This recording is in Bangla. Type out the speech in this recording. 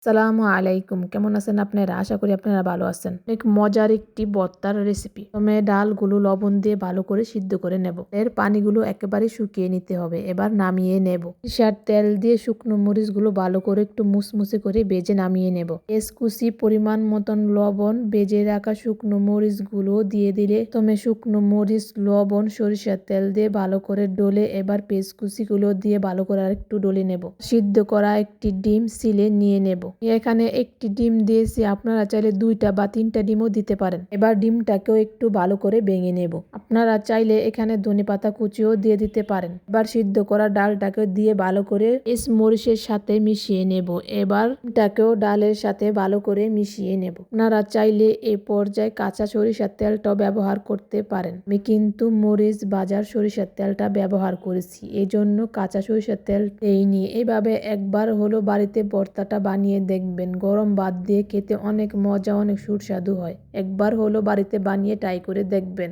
সালামু আলাইকুম, কেমন আছেন আপনারা? আশা করি আপনারা ভালো আছেন। অনেক মজার একটি ভর্তার রেসিপি। প্রথমে ডালগুলো লবণ দিয়ে ভালো করে সিদ্ধ করে নেব। এর পানিগুলো একেবারে শুকিয়ে নিতে হবে। এবার নামিয়ে নেব। সরিষার তেল দিয়ে শুকনো মরিচগুলো ভালো করে একটু মুসমুসে করে ভেজে নামিয়ে নেব। কুচি পরিমাণ মতন লবণ, ভেজে রাখা শুকনো মরিচগুলো দিয়ে দিলে প্রথমে শুকনো মরিচ, লবণ, সরিষার তেল দিয়ে ভালো করে ডলে এবার কুচিগুলো দিয়ে ভালো করে আরেকটু ডলে নেব। সিদ্ধ করা একটি ডিম ছিলে নিয়ে নেব। এখানে একটি ডিম দিয়েছি, আপনারা চাইলে 2টা বা 3টা ডিমও দিতে পারেন। এবার ডিমটাকেও একটু ভালো করে ভেঙে নেব। আপনারা চাইলে এখানে ধনেপাতা কুচিও দিয়ে দিতে পারেন। এবার সিদ্ধ করা ডালটাকে দিয়ে ভালো করে মরিচের সাথে মিশিয়ে নেব। এবার ডিমটাকেও ডালের সাথে ভালো করে মিশিয়ে নেব। আপনারা চাইলে এই পর্যায়ে কাঁচা সরিষার তেলটাও ব্যবহার করতে পারেন। আমি কিন্তু মরিচ ভাজার সরিষার তেলটা ব্যবহার করেছি, এই জন্য কাঁচা সরিষার তেল দেইনি। এইভাবে একবার হলো বাড়িতে ভর্তাটা বানিয়ে দেখবেন। গরম ভাত দিয়ে খেতে অনেক মজা, অনেক সুস্বাদু হয়। একবার হলো বাড়িতে বানিয়ে ট্রাই করে দেখবেন।